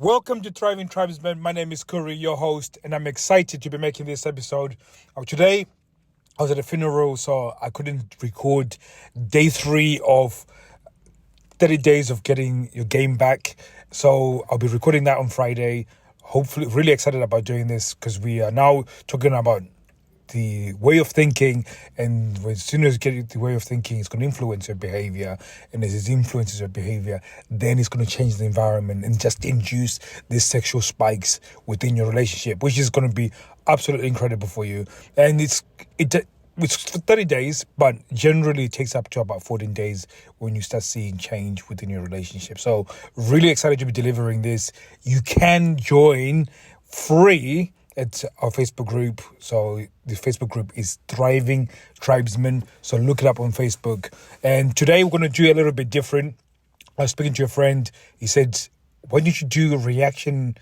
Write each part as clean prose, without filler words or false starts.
Welcome to Thriving Tribesmen. My name is Kuri, your host, and I'm excited to be making this episode. Today, I was at a funeral, so I couldn't record day 3 of 30 days of getting your game back. So I'll be recording that on Friday. Hopefully, really excited about doing this because we are now talking about the way of thinking, and as soon as you get the way of thinking, it's going to influence your behavior, and as it influences your behavior, then it's going to change the environment and just induce these sexual spikes within your relationship, which is going to be absolutely incredible for you. And it's for 30 days, but generally it takes up to about 14 days when you start seeing change within your relationship. So really excited to be delivering this. You can join free at our Facebook group. So the Facebook group is Thriving Tribesmen. So look it up on Facebook. And today we're going to do a little bit different. I was speaking to a friend. He said, why don't you do a reaction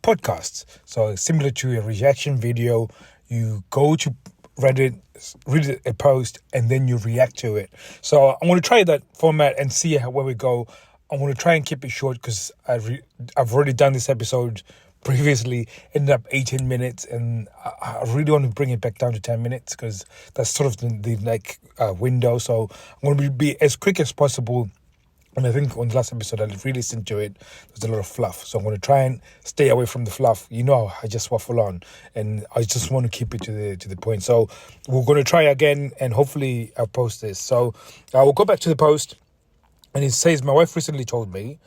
podcast? So similar to a reaction video, you go to Reddit, read a post, and then you react to it. So I'm going to try that format and see where we go. I'm going to try and keep it short because I've already done this episode previously, ended up 18 minutes, and I really want to bring it back down to 10 minutes because that's sort of the window. So I'm going to be as quick as possible. And I think on the last episode, I really listened to it. There's a lot of fluff. So I'm going to try and stay away from the fluff. You know, I just waffle on, and I just want to keep it to the point. So we're going to try again, and hopefully I'll post this. So I will go back to the post, and it says, my wife recently told me,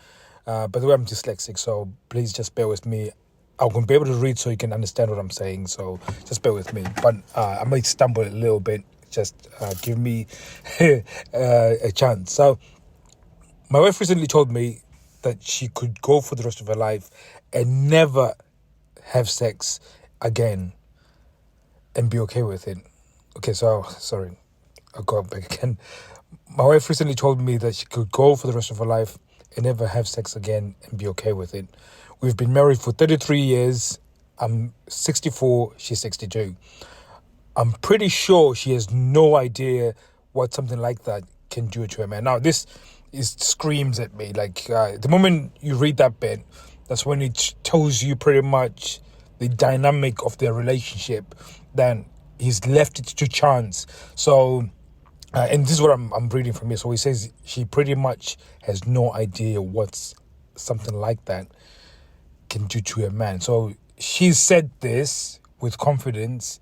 by the way, I'm dyslexic, so please just bear with me. I'm going to be able to read so you can understand what I'm saying, so just bear with me. But I might stumble a little bit. Just give me a chance. So my wife recently told me that she could go for the rest of her life and never have sex again and be okay with it. Okay, so, sorry. I'll go back again. My wife recently told me that she could go for the rest of her life and never have sex again and be okay with it. We've been married for 33 years. I'm 64, she's 62. I'm pretty sure she has no idea what something like that can do to a man. Now, this screams at me. The moment you read that bit, that's when it tells you pretty much the dynamic of their relationship. Then he's left it to chance. So, and this is what I'm reading from here. So he says she pretty much has no idea what something like that can do to a man. So she said this with confidence,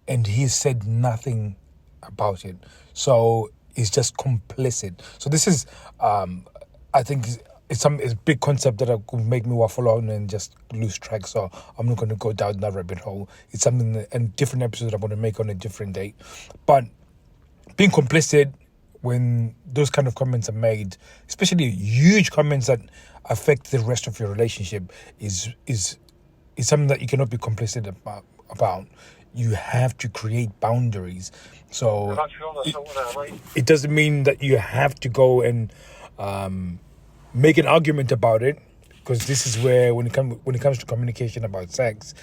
and he said nothing about it. So he's just complicit. So this is, I think, it's a big concept that could make me waffle on and just lose track. So I'm not going to go down that rabbit hole. It's something, and different episodes I'm going to make on a different date. But being complicit when those kind of comments are made, especially huge comments that affect the rest of your relationship, is something that you cannot be complicit about. You have to create boundaries. So it doesn't mean that you have to go and make an argument about it, because this is where when it comes to communication about sex,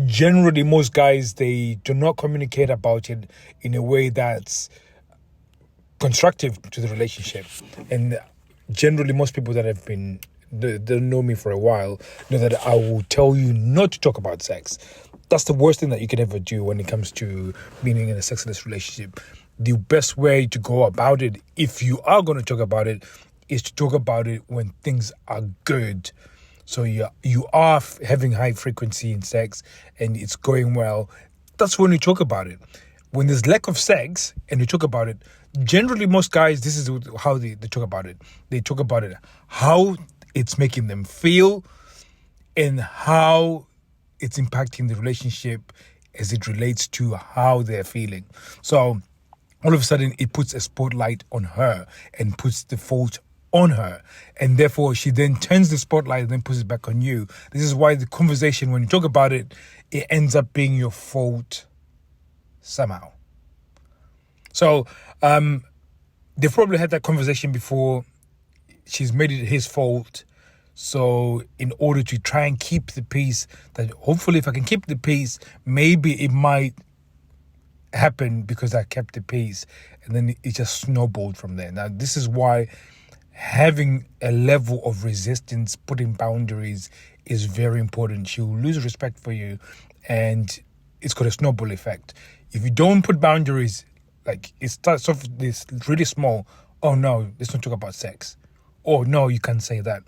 generally most guys, they do not communicate about it in a way that's constructive to the relationship. And generally most people that have been, they know me for a while, know that I will tell you not to talk about sex. That's the worst thing that you can ever do when it comes to being in a sexless relationship. The best way to go about it, if you are going to talk about it, is to talk about it when things are good. So you are having high frequency in sex and it's going well. That's when you talk about it. When there's lack of sex and you talk about it, generally most guys, this is how they talk about it. They talk about it, how it's making them feel and how it's impacting the relationship as it relates to how they're feeling. So all of a sudden it puts a spotlight on her and puts the fault on her, and therefore she then turns the spotlight and then puts it back on you. This is why the conversation, when you talk about it, it ends up being your fault somehow. So they've probably had that conversation before. She's made it his fault. So in order to try and keep the peace, that hopefully if I can keep the peace, maybe it might happen because I kept the peace. And then it just snowballed from there. Now, this is why having a level of resistance, putting boundaries, is very important. She'll lose respect for you, and it's got a snowball effect. If you don't put boundaries, like it starts off this really small. Oh no, let's not talk about sex. Oh no, you can't say that.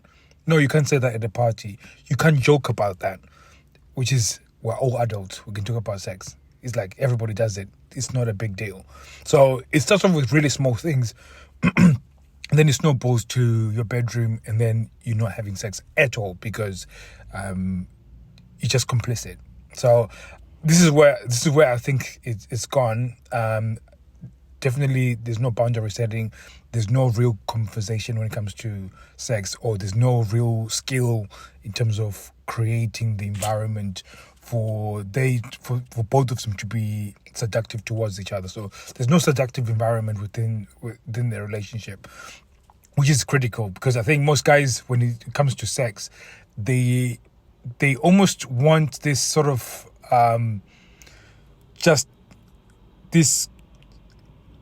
No, you can't say that at a party. You can't joke about that, which is, we're all adults. We can talk about sex. It's like everybody does it. It's not a big deal. So it starts off with really small things. And then it snowballs to your bedroom, and then you're not having sex at all because you're just complicit. So this is where I think it's gone. Definitely, there's no boundary setting. There's no real conversation when it comes to sex, or there's no real skill in terms of creating the environment for both of them to be seductive towards each other. So there's no seductive environment within their relationship, which is critical, because I think most guys, when it comes to sex, they almost want this sort of just this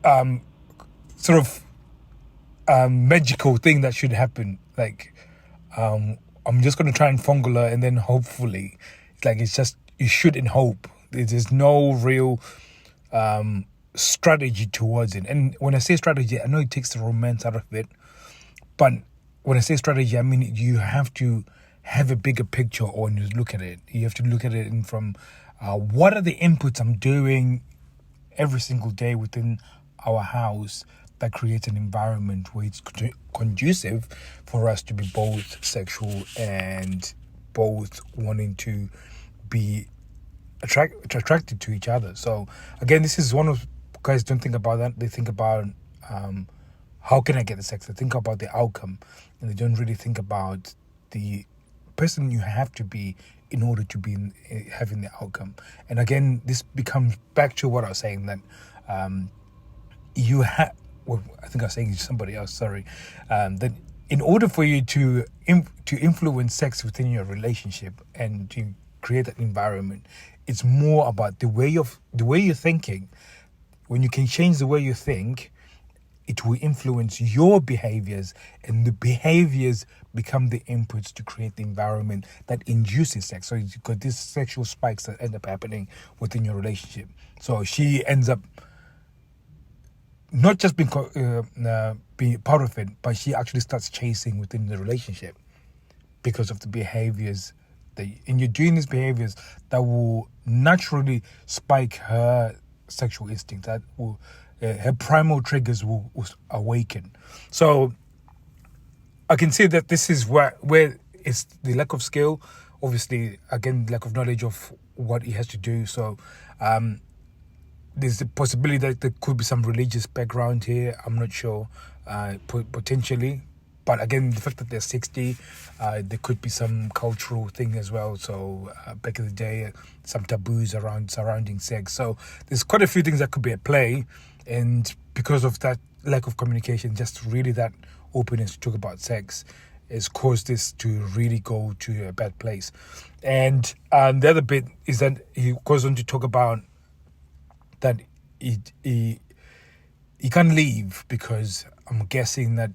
sort of magical thing that should happen. Like, I'm just going to try and fungal her, and then hopefully, it's just, you shouldn't hope. There's no real strategy towards it. And when I say strategy, I know it takes the romance out of it, but when I say strategy, I mean you have to have a bigger picture when you look at it. You have to look at it from what are the inputs I'm doing every single day within our house that creates an environment where it's conducive for us to be both sexual and both wanting to be attracted to each other. So again, this is one of, guys don't think about that. They think about how can I get the sex. They think about the outcome, and they don't really think about the person you have to be in order to be having the outcome. And again, this becomes back to what I was saying, that you have, well, I think I was saying to somebody else, sorry, that in order for you to influence sex within your relationship and to create that environment, it's more about the way you're thinking. When you can change the way you think, it will influence your behaviors, and the behaviors become the inputs to create the environment that induces sex. So you've got these sexual spikes that end up happening within your relationship. So she ends up not just being part of it, but she actually starts chasing within the relationship because of the behaviors and you're doing these behaviors that will naturally spike her sexual instinct, that will her primal triggers will awaken. So I can see that this is where it's the lack of skill, obviously, again, lack of knowledge of what he has to do. So there's the possibility that there could be some religious background here. I'm not sure, potentially. But again, the fact that they're 60, there could be some cultural thing as well. So back in the day, some taboos surrounding sex. So there's quite a few things that could be at play. And because of that lack of communication, just really that openness to talk about sex has caused this to really go to a bad place. And the other bit is that he goes on to talk about that he can't leave because I'm guessing that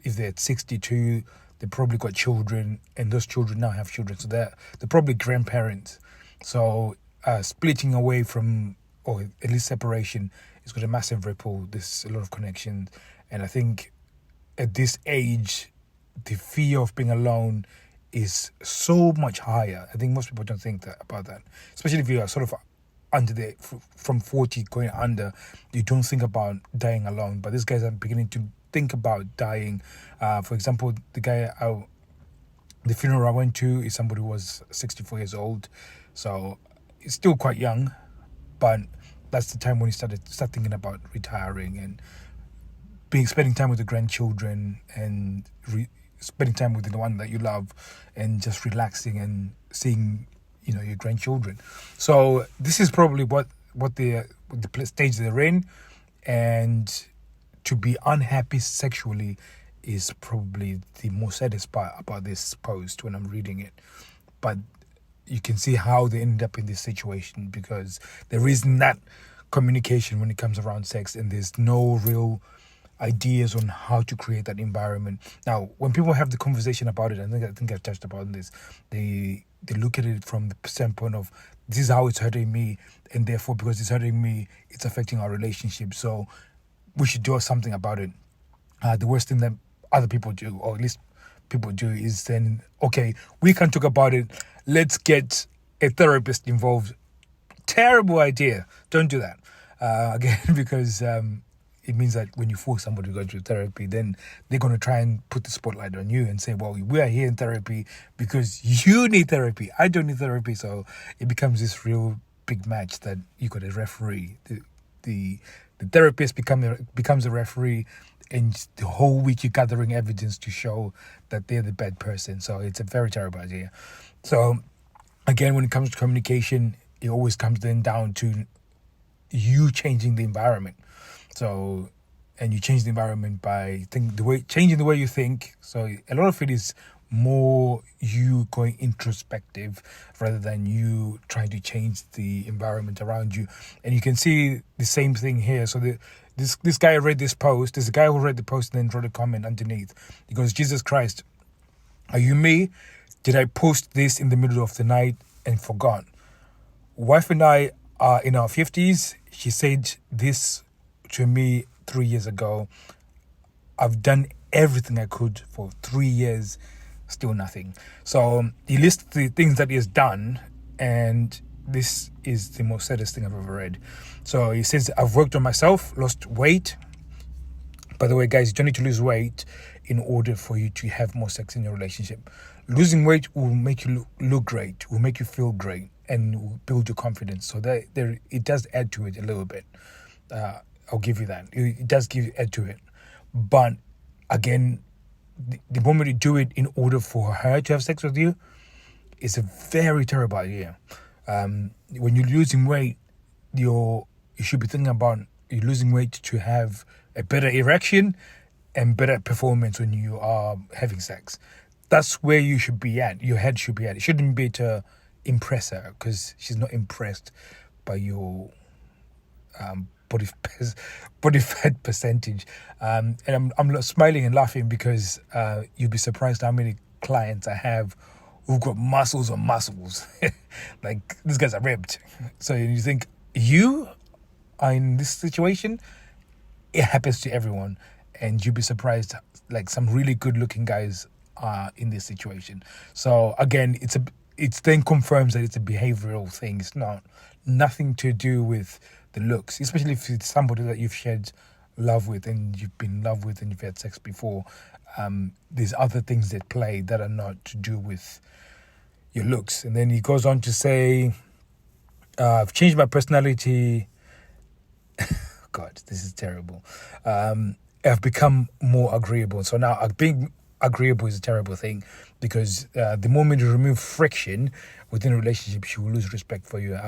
if they're at 62, they probably got children, and those children now have children, so they're probably grandparents. So splitting away from, or at least separation, it's got a massive ripple. There's a lot of connections, and I think at this age, the fear of being alone is so much higher. I think most people don't think about that, especially if you are sort of under from 40 going under. You don't think about dying alone, but these guys are beginning to think about dying. For example, the funeral I went to is somebody who was 64 years old, so he's still quite young, but that's the time when he start thinking about retiring and spending time with the grandchildren and spending time with the one that you love and just relaxing and seeing your grandchildren. So this is probably what the stage they're in, and to be unhappy sexually is probably the most saddest part about this post when I'm reading it. But you can see how they end up in this situation because there isn't that communication when it comes around sex, and there's no real ideas on how to create that environment. Now, when people have the conversation about it, I think I've touched upon this. They look at it from the standpoint of, this is how it's hurting me, and therefore because it's hurting me, it's affecting our relationship. So we should do something about it. The worst thing that other people do, or at least people do, is then, okay, we can talk about it. Let's get a therapist involved. Terrible idea. Don't do that. Again, because it means that when you force somebody to go to therapy, then they're going to try and put the spotlight on you and say, well, we are here in therapy because you need therapy. I don't need therapy. So it becomes this real big match that you got a referee. The therapist becomes a referee, and the whole week you're gathering evidence to show that they're the bad person. So it's a very terrible idea. So again, when it comes to communication, it always comes then down to you changing the environment. So, and you change the environment by changing the way you think. So a lot of it is more you going introspective rather than you trying to change the environment around you. And you can see the same thing here. So this guy read this post. There's a guy who read the post and then wrote a comment underneath. He goes, Jesus Christ, are you me? Did I post this in the middle of the night and forgot? Wife and I are in our 50s. She said this to me 3 years ago. I've done everything I could for 3 years, still nothing. So he lists the things that he has done, and this is the most saddest thing I've ever read. So he says, I've worked on myself, lost weight. By the way, guys, you don't need to lose weight in order for you to have more sex in your relationship. Losing weight will make you look great, will make you feel great, and will build your confidence. So that it does add to it a little bit. I'll give you that. It does add to it. But again, the moment you do it in order for her to have sex with you, it's a very terrible idea. When you're losing weight, you should be thinking about you're losing weight to have a better erection and better performance when you are having sex. That's where you should be at. Your head should be at. It shouldn't be to impress her, because she's not impressed by your body fat percentage. And I'm smiling and laughing because you'd be surprised how many clients I have who've got muscles on muscles. Like, these guys are ripped. So you think you are in this situation, it happens to everyone, and you'd be surprised, like, some really good looking guys are in this situation. So again, it then confirms that it's a behavioral thing. It's nothing to do with the looks, especially if it's somebody that you've shared love with and you've been in love with and you've had sex before. There's other things that play that are not to do with your looks. And then he goes on to say, I've changed my personality. God, this is terrible. I've become more agreeable. So now being agreeable is a terrible thing, because the moment you remove friction within a relationship, she will lose respect for you.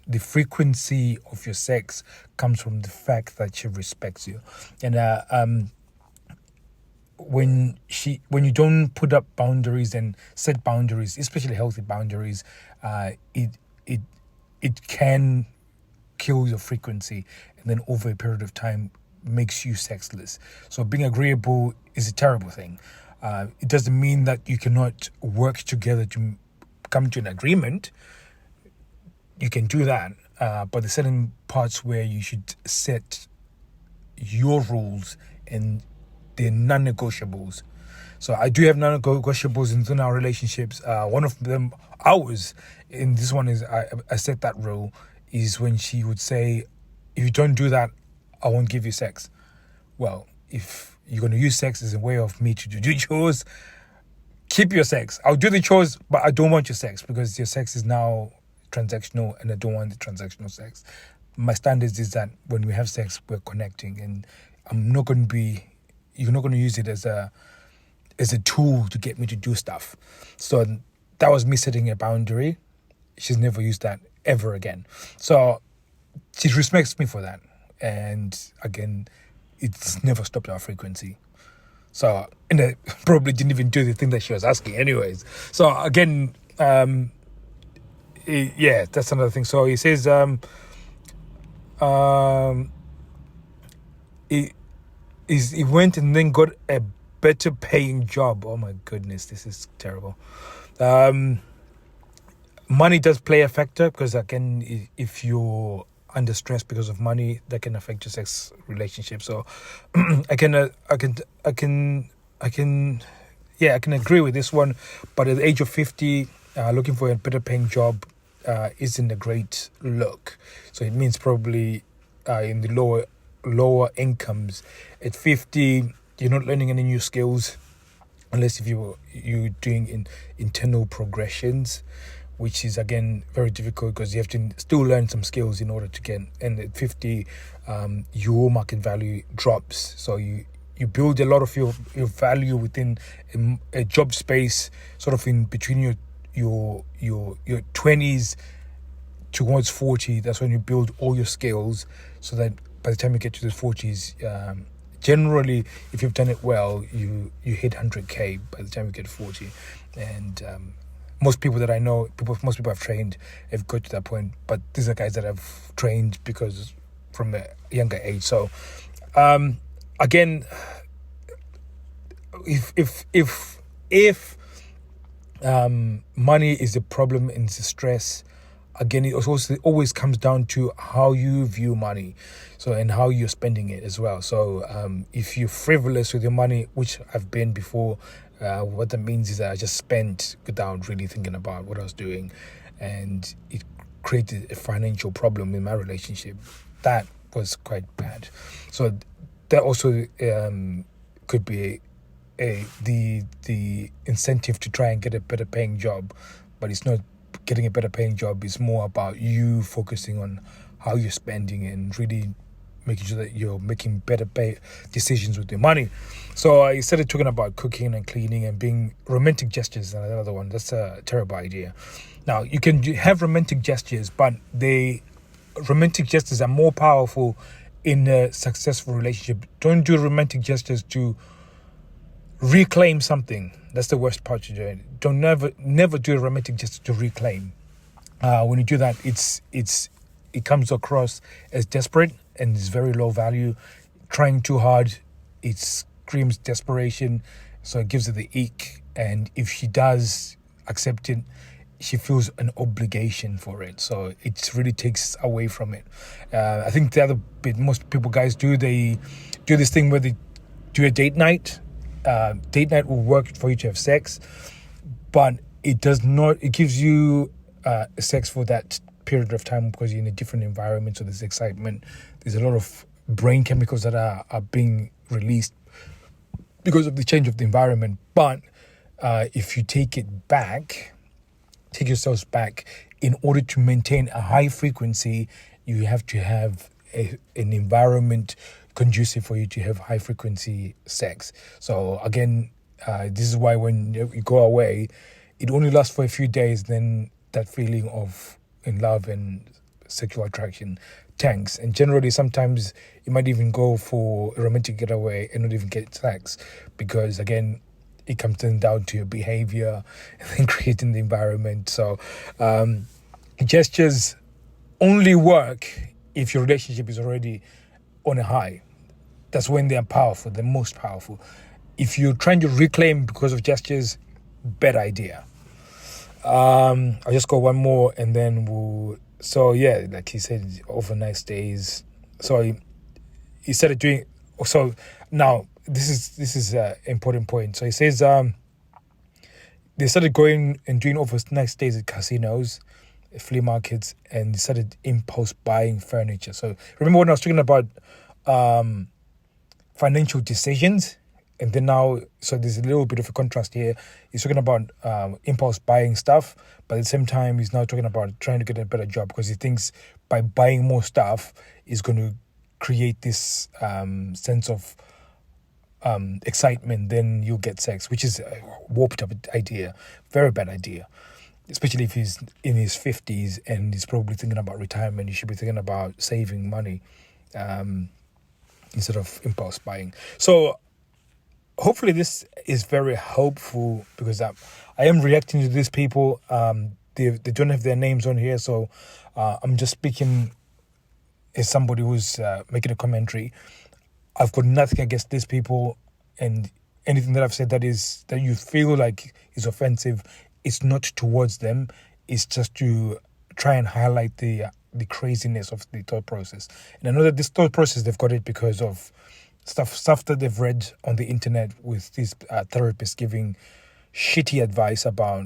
The frequency of your sex comes from the fact that she respects you. And when you don't put up boundaries and set boundaries, especially healthy boundaries, it can kill your frequency, and then over a period of time makes you sexless. So being agreeable is a terrible thing. It doesn't mean that you cannot work together to come to an agreement. You can do that, but there's certain parts where you should set your rules and they're non-negotiables. So I do have non-negotiables within our relationships. One of them, ours, in this one is I set that rule, is when she would say, if you don't do that, I won't give you sex. Well, if you're going to use sex as a way of me to do chores, keep your sex. I'll do the chores, but I don't want your sex, because your sex is now transactional and I don't want the transactional sex. My standards is that when we have sex, we're connecting, and you're not going to use it as a tool to get me to do stuff. So that was me setting a boundary. She's never used that ever again. So she respects me for that. And again, it's never stopped our frequency. So, and I probably didn't even do the thing that she was asking anyways. So again, that's another thing. So he says, he went and then got a better paying job. Oh my goodness, this is terrible. Money does play a factor because again, if you're under stress because of money, that can affect your sex relationship. So I can agree with this one. But at the age of 50, looking for a better paying job isn't a great look. So it means probably in the lower incomes. At 50, you're not learning any new skills unless if you're doing internal progressions, which is again very difficult because you have to still learn some skills in order to get. And at 50, your market value drops. So you build a lot of your value within a job space, sort of in between your 20s towards 40. That's when you build all your skills, so that by the time you get to the 40s, generally, if you've done it well, you hit 100K by the time you get 40. And most people that I know, most people I've trained have got to that point. But these are guys that I've trained because from a younger age. So again, if money is a problem and it's a stress, again, it also always comes down to how you view money, so, and how you're spending it as well. So if you're frivolous with your money, which I've been before, what that means is that I just spent without really thinking about what I was doing, and it created a financial problem in my relationship. That was quite bad. So that also could be the incentive to try and get a better paying job, but it's not getting a better paying job. Is more about you focusing on how you're spending and really making sure that you're making better pay decisions with your money. So I started talking about cooking and cleaning and being romantic gestures. And another one, that's a terrible idea. Now, you can have romantic gestures, but romantic gestures are more powerful in a successful relationship. Don't do romantic gestures to reclaim something. That's the worst part to do it. Don't never do a romantic gesture to reclaim. When you do that, it comes across as desperate and it's very low value. Trying too hard, it screams desperation, so it gives her the ick. And if she does accept it, she feels an obligation for it, so it really takes away from it. I think the other bit most guys do, they do this thing where they do a date night. Date night will work for you to have sex, but it does not. It gives you sex for that period of time because you're in a different environment, so there's excitement. There's a lot of brain chemicals that are being released because of the change of the environment. But if you take yourselves back, in order to maintain a high frequency, you have to have an environment conducive for you to have high frequency sex. So again, this is why when you go away, it only lasts for a few days, then that feeling of in love and sexual attraction tanks. And generally, sometimes you might even go for a romantic getaway and not even get sex, because again, it comes down to your behavior and then creating the environment. So gestures only work if your relationship is already on a high. That's when they are powerful, the most powerful. If you're trying to reclaim because of gestures, bad idea. I'll just go one more and then we'll... So yeah, like he said, overnight stays. So he started doing... So now, this is an important point. So he says they started going and doing overnight stays at casinos, flea markets, and they started impulse buying furniture. So remember when I was talking about financial decisions, and then now, so there's a little bit of a contrast here. He's talking about impulse buying stuff, but at the same time, he's now talking about trying to get a better job because he thinks by buying more stuff is going to create this sense of excitement, then you'll get sex, which is a warped up idea, very bad idea. Especially if he's in his 50s and he's probably thinking about retirement, he should be thinking about saving money instead of impulse buying. So hopefully this is very helpful because I am reacting to these people. They don't have their names on here, so I'm just speaking as somebody who's making a commentary. I've got nothing against these people, and anything that I've said that you feel like is offensive, it's not towards them. It's just to try and highlight the craziness of the thought process. And I know that this thought process, they've got it because of stuff that they've read on the internet with these therapists giving shitty advice about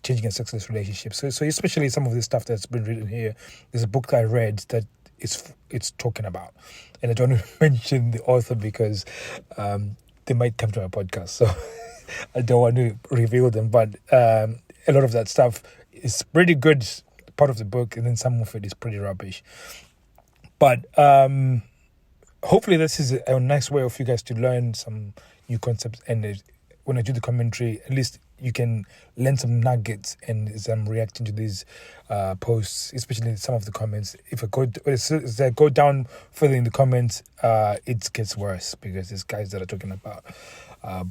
changing a sexless relationship. So especially some of the stuff that's been written here. There's a book that I read that it's talking about, and I don't want to mention the author because they might come to my podcast, so I don't want to reveal them. But a lot of that stuff is pretty good, part of the book, and then some of it is pretty rubbish. But hopefully this is a nice way of you guys to learn some new concepts, and when I do the commentary, at least you can learn some nuggets. And as I'm reacting to these posts, especially some of the comments, as I go down further in the comments, it gets worse, because there's guys that are talking about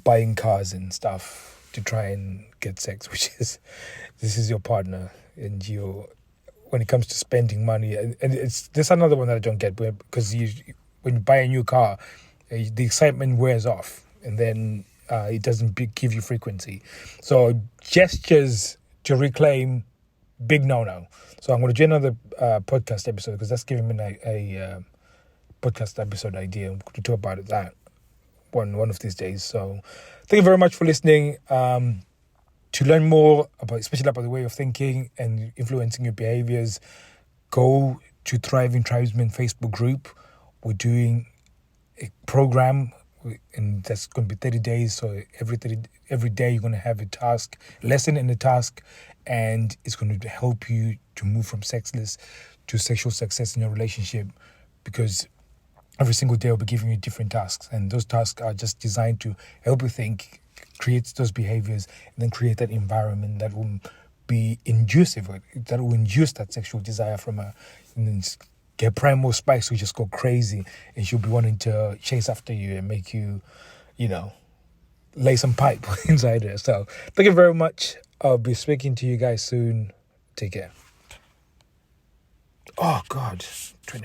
buying cars and stuff to try and get sex, which is, this is your partner, and when it comes to spending money, and there's another one that I don't get, because when you buy a new car, the excitement wears off, and then it doesn't give you frequency. So gestures to reclaim, big no-no. So I'm going to do another podcast episode, because that's giving me a podcast episode idea. I'm going to talk about that one of these days. So thank you very much for listening. To learn more especially about the way of thinking and influencing your behaviors, go to Thriving Tribesmen Facebook group. We're doing a program, and that's going to be 30 days. So every day you're going to have a lesson in a task, and it's going to help you to move from sexless to sexual success in your relationship, because every single day I'll be giving you different tasks, and those tasks are just designed to help you think, create those behaviors, and then create that environment that will be inducive, that will induce that sexual desire from her, and then get primal spikes will just go crazy, and she'll be wanting to chase after you and make you, lay some pipe inside her. So thank you very much. I'll be speaking to you guys soon. Take care. Oh God, 20 minutes.